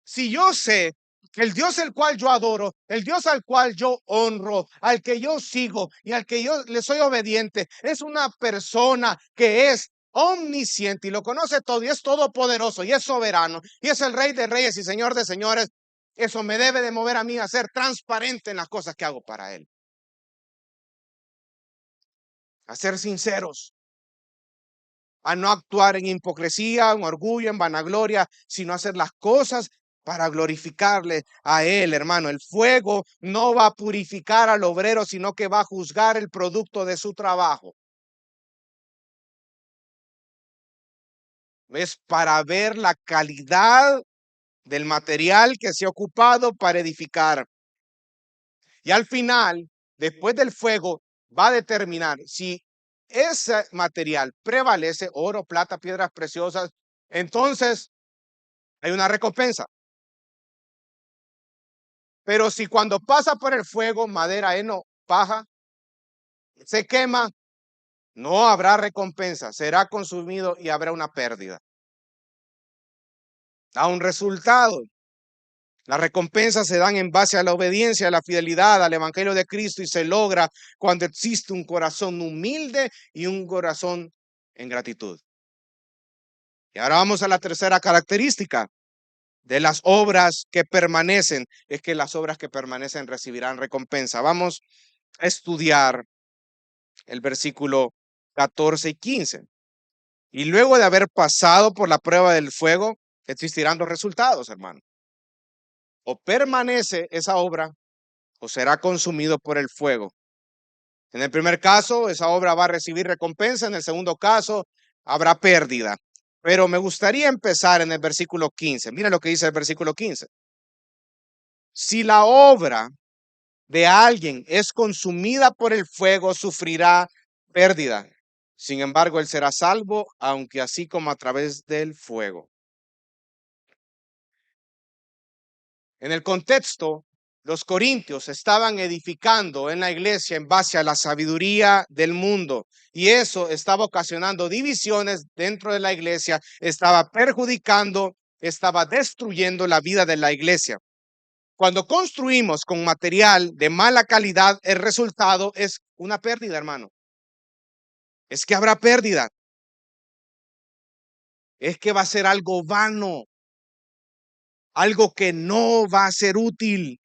si yo sé que el Dios el cual yo adoro, el Dios al cual yo honro, al que yo sigo y al que yo le soy obediente, es una persona que es omnisciente y lo conoce todo y es todopoderoso y es soberano y es el Rey de Reyes y Señor de Señores, eso me debe de mover a mí a ser transparente en las cosas que hago para Él, a ser sinceros, a no actuar en hipocresía, en orgullo, en vanagloria, sino hacer las cosas para glorificarle a Él, hermano. El fuego no va a purificar al obrero, sino que va a juzgar el producto de su trabajo. Es para ver la calidad del material que se ha ocupado para edificar. Y al final, después del fuego, va a determinar si ese material prevalece, oro, plata, piedras preciosas, entonces hay una recompensa. Pero si cuando pasa por el fuego, madera, heno, paja, se quema, no habrá recompensa, será consumido y habrá una pérdida. Da un resultado. Las recompensas se dan en base a la obediencia, a la fidelidad al Evangelio de Cristo y se logra cuando existe un corazón humilde y un corazón en gratitud. Y ahora vamos a la tercera característica de las obras que permanecen, es que las obras que permanecen recibirán recompensa. Vamos a estudiar el versículo 14 y 15. Y luego de haber pasado por la prueba del fuego, existirán los resultados, hermano. O permanece esa obra o será consumido por el fuego. En el primer caso, esa obra va a recibir recompensa. En el segundo caso, habrá pérdida. Pero me gustaría empezar en el versículo 15. Mira lo que dice el versículo 15. Si la obra de alguien es consumida por el fuego, sufrirá pérdida. Sin embargo, él será salvo, aunque así como a través del fuego. En el contexto, los corintios estaban edificando en la iglesia en base a la sabiduría del mundo y eso estaba ocasionando divisiones dentro de la iglesia, estaba perjudicando, estaba destruyendo la vida de la iglesia. Cuando construimos con material de mala calidad, el resultado es una pérdida, hermano. Es que habrá pérdida. Es que va a ser algo vano, algo que no va a ser útil.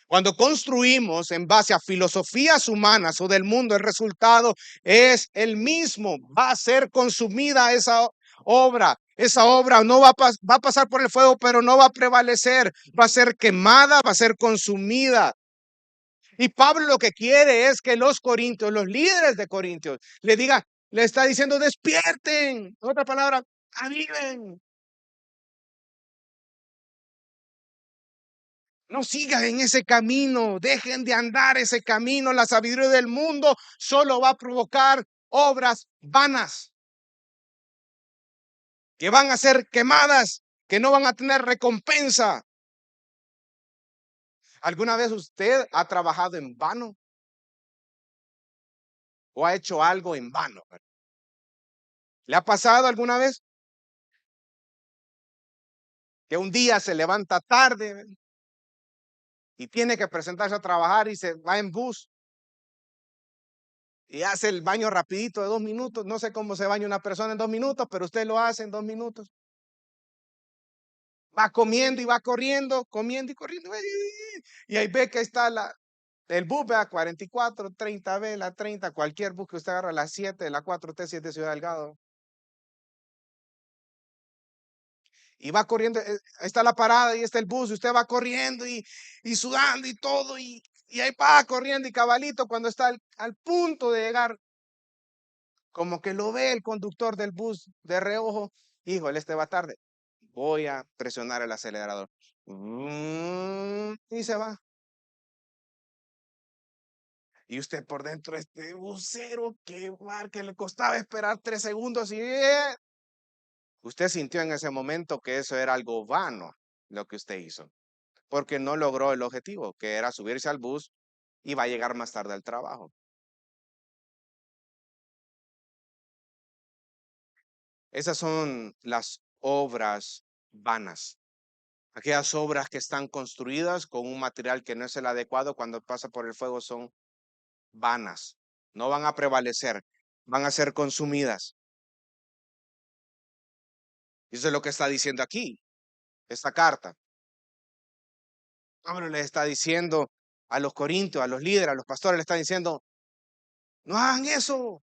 Cuando construimos en base a filosofías humanas o del mundo, el resultado es el mismo. Va a ser consumida esa obra. Esa obra no va a pasar por el fuego, pero no va a prevalecer. Va a ser quemada, va a ser consumida. Y Pablo lo que quiere es que los corintios, los líderes de Corintios, le está diciendo, despierten. En otra palabra, aviven. No sigan en ese camino, dejen de andar ese camino. La sabiduría del mundo solo va a provocar obras vanas que van a ser quemadas, que no van a tener recompensa. ¿Alguna vez usted ha trabajado en vano o ha hecho algo en vano? ¿Le ha pasado alguna vez que un día se levanta tarde y tiene que presentarse a trabajar y se va en bus y hace el baño rapidito de 2 minutos? No sé cómo se baña una persona en 2 minutos, pero usted lo hace en 2 minutos. Va comiendo y va corriendo, comiendo y corriendo. Y ahí ve que está el bus, vea, 44, 30B, la 30, cualquier bus que usted agarra, la 7, la 4T, 7 Ciudad Delgado. Y va corriendo, ahí está la parada y está el bus, y usted va corriendo y sudando y todo, y ahí va corriendo y cabalito cuando está al punto de llegar, como que lo ve el conductor del bus de reojo, híjole, este va tarde, voy a presionar el acelerador. Y se va. Y usted por dentro, este busero, que le costaba esperar 3 segundos y usted sintió en ese momento que eso era algo vano lo que usted hizo, porque no logró el objetivo, que era subirse al bus y va a llegar más tarde al trabajo. Esas son las obras vanas. Aquellas obras que están construidas con un material que no es el adecuado, cuando pasa por el fuego son vanas. No van a prevalecer, van a ser consumidas. Y eso es lo que está diciendo aquí, esta carta. Pablo le está diciendo a los corintios, a los líderes, a los pastores, le está diciendo, no hagan eso.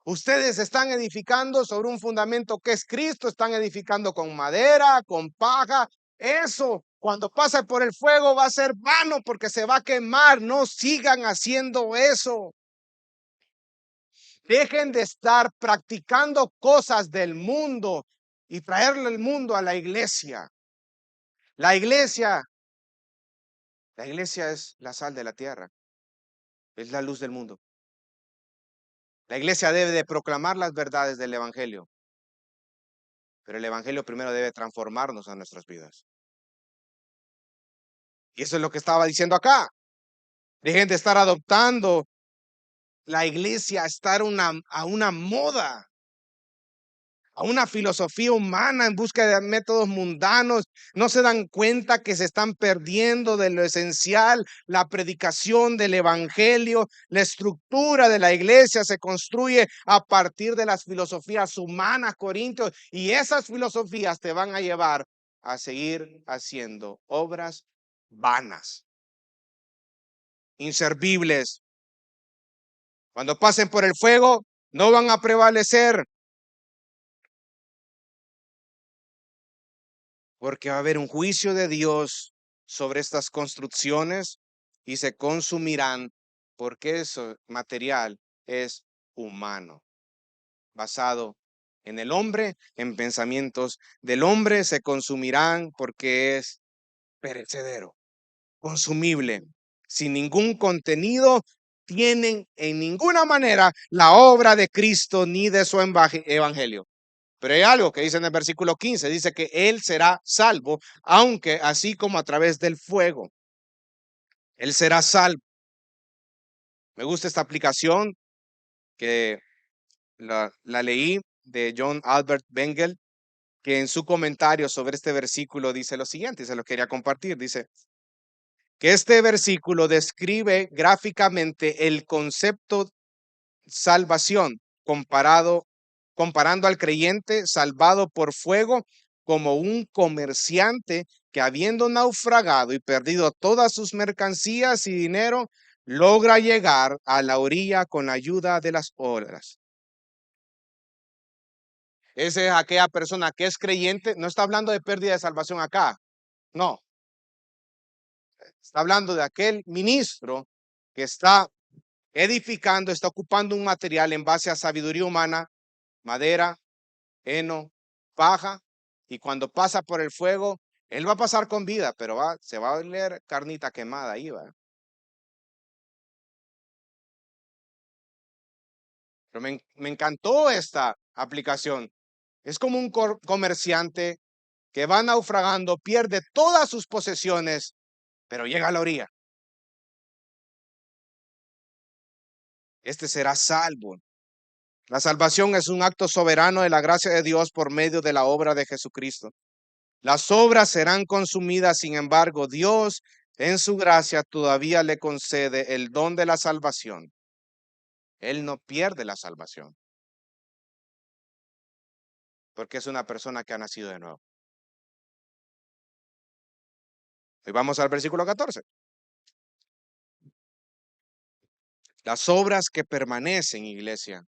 Ustedes están edificando sobre un fundamento que es Cristo, están edificando con madera, con paja. Eso, cuando pase por el fuego, va a ser vano porque se va a quemar. No sigan haciendo eso. Dejen de estar practicando cosas del mundo y traerle el mundo a la iglesia. La iglesia, la iglesia es la sal de la tierra, es la luz del mundo. La iglesia debe de proclamar las verdades del evangelio, pero el evangelio primero debe transformarnos a nuestras vidas. Y eso es lo que estaba diciendo acá. Dejen de estar adoptando la iglesia a estar a una moda, a una filosofía humana en busca de métodos mundanos. No se dan cuenta que se están perdiendo de lo esencial, la predicación del evangelio. La estructura de la iglesia se construye a partir de las filosofías humanas, Corintios, y esas filosofías te van a llevar a seguir haciendo obras vanas, inservibles. Cuando pasen por el fuego, no van a prevalecer, porque va a haber un juicio de Dios sobre estas construcciones y se consumirán, porque ese material es humano, basado en el hombre, en pensamientos del hombre, se consumirán porque es perecedero, consumible, sin ningún contenido. Tienen en ninguna manera la obra de Cristo ni de su evangelio. Pero hay algo que dice en el versículo 15, dice que él será salvo, aunque así como a través del fuego, él será salvo. Me gusta esta aplicación que la leí de John Albert Bengel, que en su comentario sobre este versículo dice lo siguiente, y se lo quería compartir, dice que este versículo describe gráficamente el concepto salvación comparando al creyente salvado por fuego como un comerciante que, habiendo naufragado y perdido todas sus mercancías y dinero, logra llegar a la orilla con ayuda de las olas. Esa es aquella persona que es creyente. No está hablando de pérdida de salvación acá, no, está hablando de aquel ministro que está edificando, está ocupando un material en base a sabiduría humana, madera, heno, paja, y cuando pasa por el fuego, él va a pasar con vida, pero se va a oler carnita quemada ahí, va. Pero me encantó esta aplicación. Es como un comerciante que va naufragando, pierde todas sus posesiones, pero llega a la orilla. Este será salvo. La salvación es un acto soberano de la gracia de Dios por medio de la obra de Jesucristo. Las obras serán consumidas, sin embargo, Dios en su gracia todavía le concede el don de la salvación. Él no pierde la salvación porque es una persona que ha nacido de nuevo. Hoy vamos al versículo 14. Las obras que permanecen, iglesia,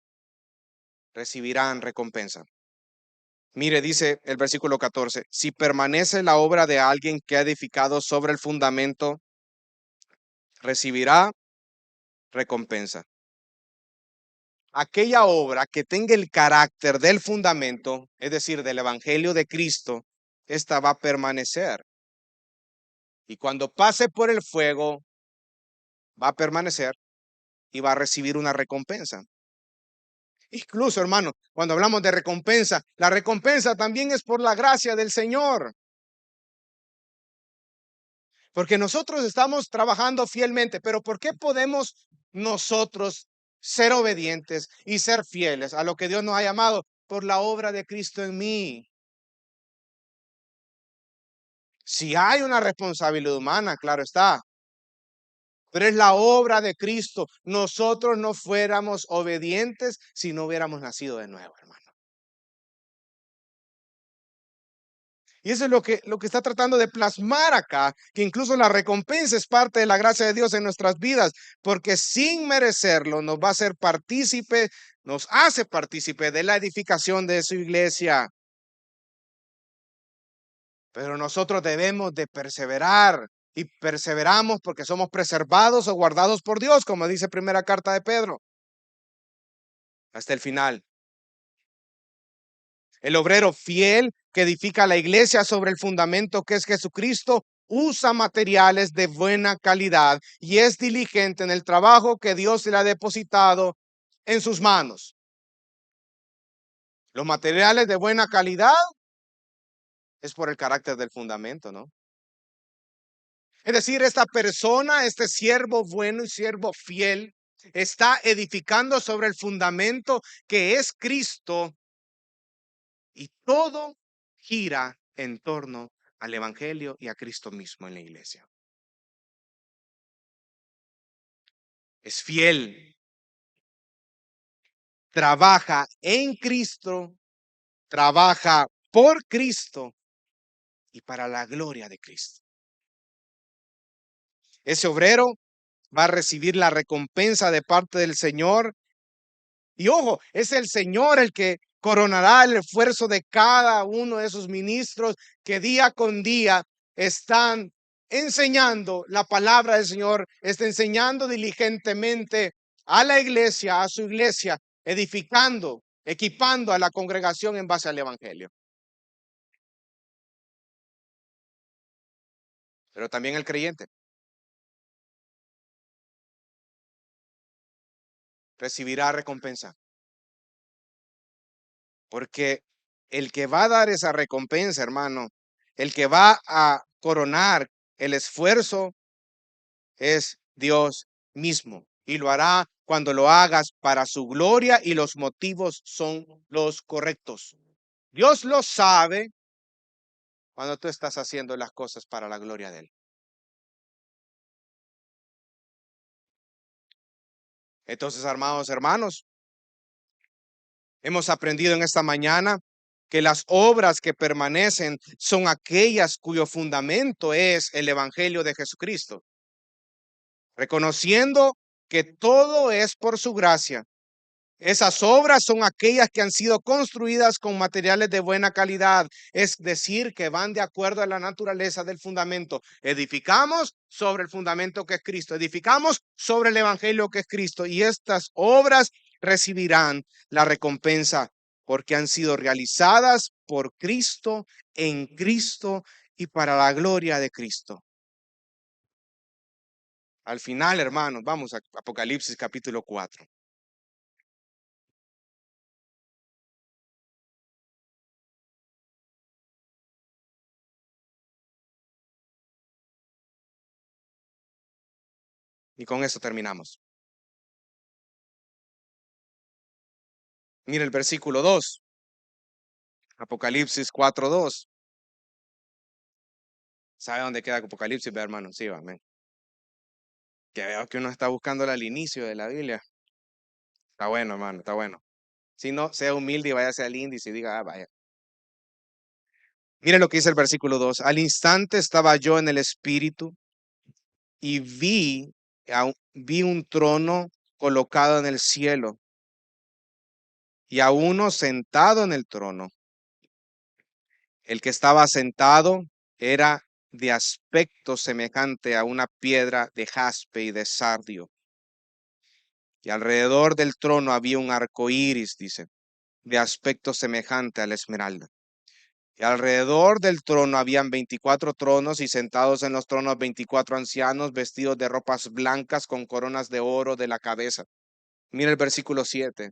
recibirán recompensa. Mire, dice el versículo 14, si permanece la obra de alguien que ha edificado sobre el fundamento, recibirá recompensa. Aquella obra que tenga el carácter del fundamento, es decir, del Evangelio de Cristo, esta va a permanecer. Y cuando pase por el fuego, va a permanecer y va a recibir una recompensa. Incluso, hermano, cuando hablamos de recompensa, la recompensa también es por la gracia del Señor. Porque nosotros estamos trabajando fielmente, pero ¿por qué podemos nosotros ser obedientes y ser fieles a lo que Dios nos ha llamado? Por la obra de Cristo en mí. Si hay una responsabilidad humana, claro está, pero es la obra de Cristo. Nosotros no fuéramos obedientes si no hubiéramos nacido de nuevo, hermano. Y eso es lo que está tratando de plasmar acá, que incluso la recompensa es parte de la gracia de Dios en nuestras vidas, porque sin merecerlo nos va a hacer partícipe, nos hace partícipe de la edificación de su iglesia. Pero nosotros debemos de perseverar y perseveramos porque somos preservados o guardados por Dios, como dice primera carta de Pedro, hasta el final. El obrero fiel que edifica la iglesia sobre el fundamento que es Jesucristo usa materiales de buena calidad y es diligente en el trabajo que Dios le ha depositado en sus manos. Los materiales de buena calidad es por el carácter del fundamento, ¿no? Es decir, esta persona, este siervo bueno y siervo fiel, está edificando sobre el fundamento que es Cristo y todo gira en torno al Evangelio y a Cristo mismo en la iglesia. Es fiel, trabaja en Cristo, trabaja por Cristo y para la gloria de Cristo. Ese obrero va a recibir la recompensa de parte del Señor. Y ojo, es el Señor el que coronará el esfuerzo de cada uno de esos ministros que día con día están enseñando la palabra del Señor, está enseñando diligentemente a la iglesia, a su iglesia, edificando, equipando a la congregación en base al Evangelio. Pero también el creyente recibirá recompensa, porque el que va a dar esa recompensa, hermano, el que va a coronar el esfuerzo es Dios mismo y lo hará cuando lo hagas para su gloria y los motivos son los correctos. Dios lo sabe cuando tú estás haciendo las cosas para la gloria de Él. Entonces, amados hermanos, hemos aprendido en esta mañana que las obras que permanecen son aquellas cuyo fundamento es el Evangelio de Jesucristo, reconociendo que todo es por su gracia. Esas obras son aquellas que han sido construidas con materiales de buena calidad, es decir, que van de acuerdo a la naturaleza del fundamento. Edificamos sobre el fundamento que es Cristo, edificamos sobre el Evangelio que es Cristo, y estas obras recibirán la recompensa porque han sido realizadas por Cristo, en Cristo y para la gloria de Cristo. Al final, hermanos, vamos a Apocalipsis capítulo 4. Y con eso terminamos. Mira el versículo 2, Apocalipsis 4:2. ¿Sabe dónde queda Apocalipsis, hermano? Sí, amén. Que veo que uno está buscando al inicio de la Biblia. Está bueno, hermano, está bueno. Si no, sea humilde y váyase al índice y diga, vaya. Mire lo que dice el versículo 2. Al instante estaba yo en el espíritu y vi un trono colocado en el cielo y a uno sentado en el trono. El que estaba sentado era de aspecto semejante a una piedra de jaspe y de sardio. Y alrededor del trono había un arco iris, dice, de aspecto semejante a la esmeralda. Y alrededor del trono habían 24 tronos, y sentados en los tronos 24 ancianos vestidos de ropas blancas con coronas de oro de la cabeza. Mira el versículo 7.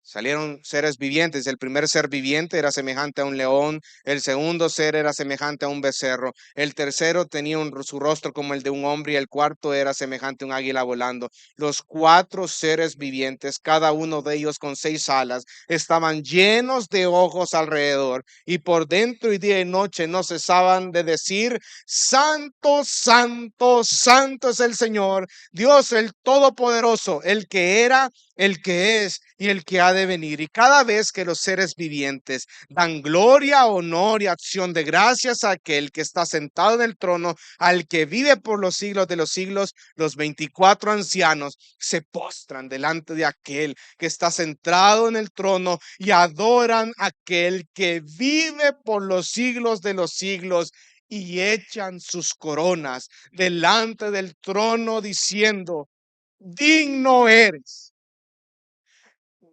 Salieron seres vivientes. El primer ser viviente era semejante a un león. El segundo ser era semejante a un becerro. El tercero tenía su rostro como el de un hombre. Y el cuarto era semejante a un águila volando. Los cuatro seres vivientes, cada uno de ellos con 6 alas, estaban llenos de ojos alrededor. Y por dentro y día y noche no cesaban de decir: Santo, santo, santo es el Señor, Dios el Todopoderoso, el que era, el que es y el que ha de venir. Y cada vez que los seres vivientes dan gloria, honor y acción de gracias a aquel que está sentado en el trono, al que vive por los siglos de los siglos, los 24 ancianos se postran delante de aquel que está sentado en el trono y adoran a aquel que vive por los siglos de los siglos, y echan sus coronas delante del trono diciendo: digno eres,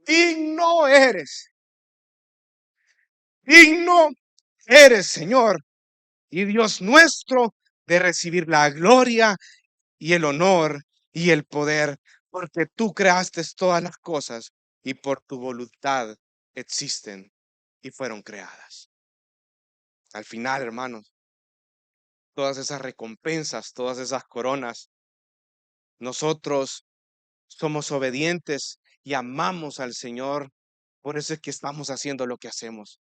digno eres, digno eres, Señor y Dios nuestro, de recibir la gloria y el honor y el poder, porque tú creaste todas las cosas y por tu voluntad existen y fueron creadas. Al final, hermanos, todas esas recompensas, todas esas coronas, nosotros somos obedientes y amamos al Señor, por eso es que estamos haciendo lo que hacemos.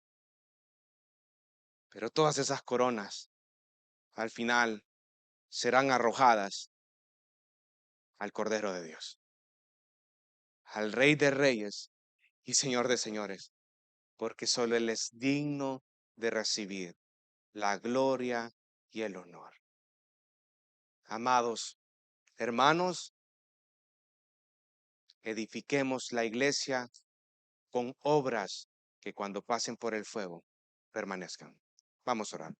Pero todas esas coronas al final serán arrojadas al Cordero de Dios, al Rey de Reyes y Señor de Señores, porque solo Él es digno de recibir la gloria y el honor. Amados hermanos, edifiquemos la iglesia con obras que cuando pasen por el fuego permanezcan. Vamos a orar.